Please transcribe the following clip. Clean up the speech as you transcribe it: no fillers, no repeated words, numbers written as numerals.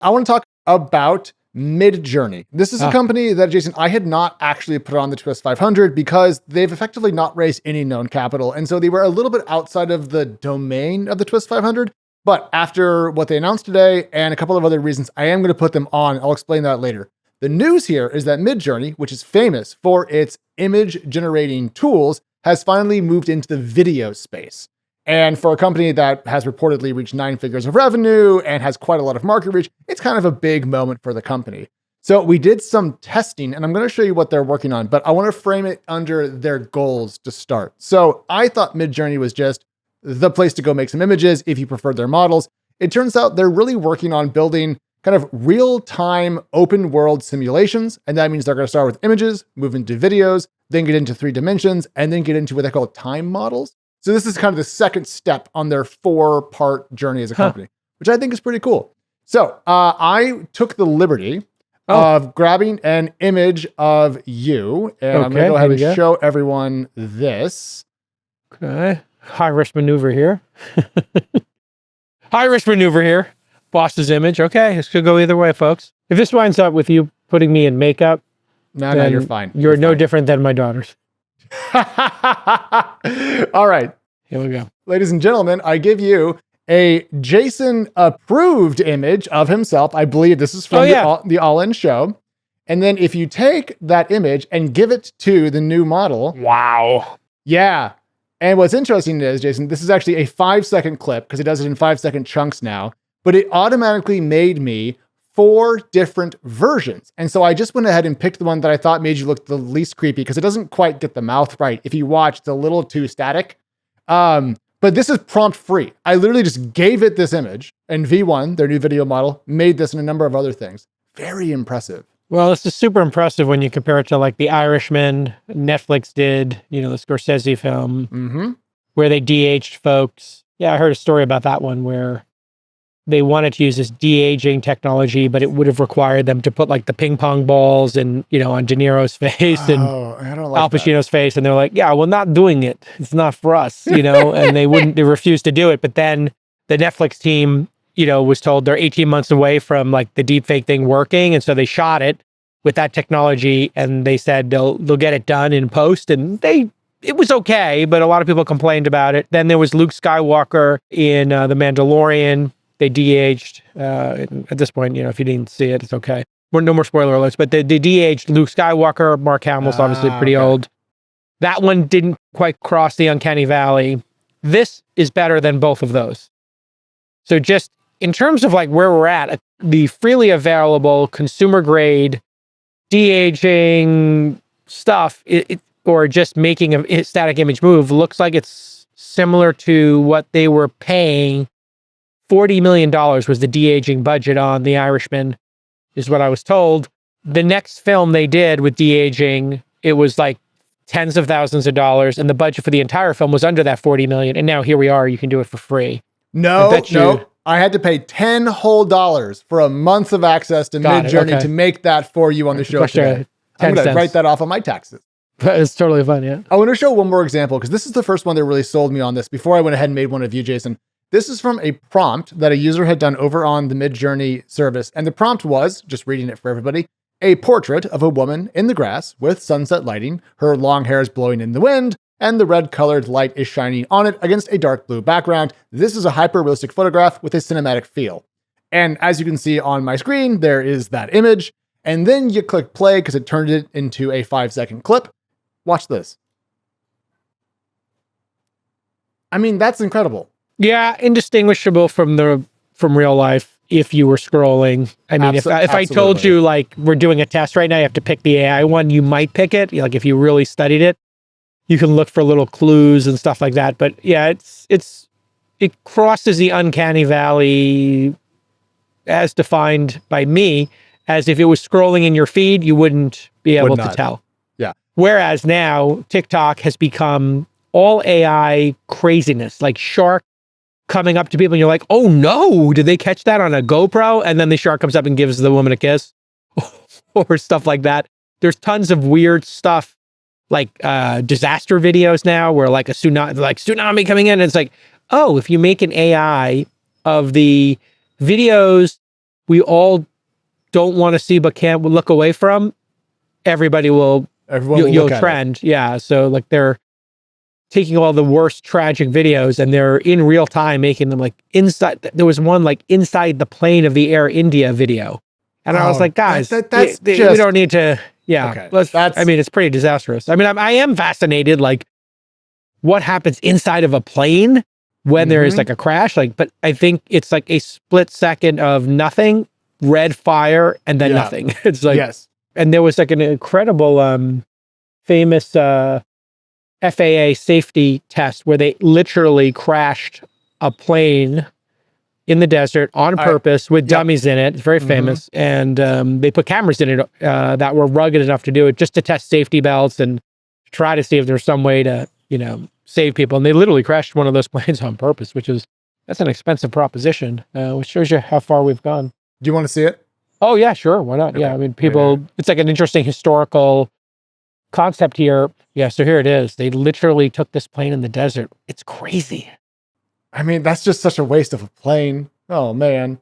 I want to talk about Midjourney. This is a company that, Jason, I had not actually put on the Twist 500 because they've effectively not raised any known capital. And so they were a little bit outside of the domain of the Twist 500. But after what they announced today and a couple of other reasons, I am going to put them on. I'll explain that later. The news here is that Midjourney, which is famous for its image generating tools, has finally moved into the video space. And for a company that has reportedly reached 9 figures of revenue and has quite a lot of market reach, it's kind of a big moment for the company. So we did some testing, and I'm going to show you what they're working on, but I want to frame it under their goals to start. So I thought Midjourney was just the place to go make some images if you prefer their models. It turns out they're really working on building kind of real-time open world simulations. And that means they're going to start with images, move into videos, then get into 3 dimensions, and then get into what they call time models. So this is kind of the second step on their 4-part journey as a company, which I think is pretty cool. So I took the liberty of grabbing an image of you, and I'm going to go ahead and show everyone this. Okay. High-risk maneuver here. High-risk maneuver here. Boss's image. Okay, this could go either way, folks. If this winds up with you putting me in makeup, no, you're fine. You're no different than my daughters. All right. Here we go. Ladies and gentlemen, I give you a Jason approved image of himself. I believe this is from the All In show. And then if you take that image and give it to the new model. Wow. Yeah. And what's interesting is, Jason, this is actually a 5-second clip because it does it in 5-second chunks now, but it automatically made me 4 different versions. And so I just went ahead and picked the one that I thought made you look the least creepy because it doesn't quite get the mouth right. If you watch, it's a little too static. But this is prompt free. I literally just gave it this image, and V1, their new video model, made this and a number of other things. Very impressive. Well, this is super impressive when you compare it to like The Irishman Netflix did, the Scorsese film, where they de-aged folks. Yeah, I heard a story about that one where they wanted to use this de-aging technology, but it would have required them to put like the ping pong balls and, on De Niro's face and Al Pacino's face. And they're like, yeah, we're not doing it. It's not for us, and they refused to do it. But then the Netflix team, was told they're 18 months away from like the deepfake thing working. And so they shot it with that technology and they said they'll get it done in post. And it was okay, but a lot of people complained about it. Then there was Luke Skywalker in The Mandalorian. They de-aged, at this point, if you didn't see it, it's okay. No more spoiler alerts, but they de-aged Luke Skywalker. Mark Hamill's obviously pretty old. That one didn't quite cross the uncanny valley. This is better than both of those. So just in terms of like where we're at, the freely available consumer grade de-aging stuff, or just making a static image move, looks like it's similar to what they were paying. $40 million was the de-aging budget on The Irishman, is what I was told. The next film they did with de-aging, it was like tens of thousands of dollars, and the budget for the entire film was under that $40 million. And now here we are, you can do it for free. No. I had to pay $10 whole for a month of access to Midjourney to make that for you on the show today. I'm going to write that off on my taxes. It's totally fun, yeah. I want to show one more example because this is the first one that really sold me on this before I went ahead and made one of you, Jason. This is from a prompt that a user had done over on the Midjourney service. And the prompt was, just reading it for everybody, a portrait of a woman in the grass with sunset lighting. Her long hair is blowing in the wind, and the red colored light is shining on it against a dark blue background. This is a hyper-realistic photograph with a cinematic feel. And as you can see on my screen, there is that image. And then you click play because it turned it into a 5-second clip. Watch this. I mean, that's incredible. Yeah, indistinguishable from real life if you were scrolling. I mean, if I told you like we're doing a test right now, you have to pick the AI one, you might pick it. Like if you really studied it, you can look for little clues and stuff like that. But yeah, it crosses the uncanny valley as defined by me, as if it was scrolling in your feed, you wouldn't be able to tell. Yeah. Whereas now TikTok has become all AI craziness, like shark coming up to people and you're like, oh no, did they catch that on a GoPro? And then the shark comes up and gives the woman a kiss or stuff like that. There's tons of weird stuff like disaster videos now where like tsunami coming in. And it's like, oh, if you make an AI of the videos we all don't want to see but can't look away from, everybody will, you'll trend. Yeah. So like they're taking all the worst tragic videos and they're in real time making them like inside. There was one like inside the plane of the Air India video. And I was like, guys, we don't need to. Yeah. Okay. I mean, it's pretty disastrous. I mean, I am fascinated, like what happens inside of a plane when there is like a crash, like, but I think it's like a split second of nothing, red fire, and then nothing. It's like, and there was like an incredible, famous, FAA safety test where they literally crashed a plane in the desert on purpose with dummies in it. It's very famous. And they put cameras in it that were rugged enough to do it just to test safety belts and try to see if there's some way to, you know, save people. And they literally crashed one of those planes on purpose, that's an expensive proposition, which shows you how far we've gone. Do you want to see it? Oh yeah, sure. Why not? Okay. Yeah. I mean, it's like an interesting historical concept here. Yeah, so here it is. They literally took this plane in the desert. It's crazy. I mean, that's just such a waste of a plane. Oh, man.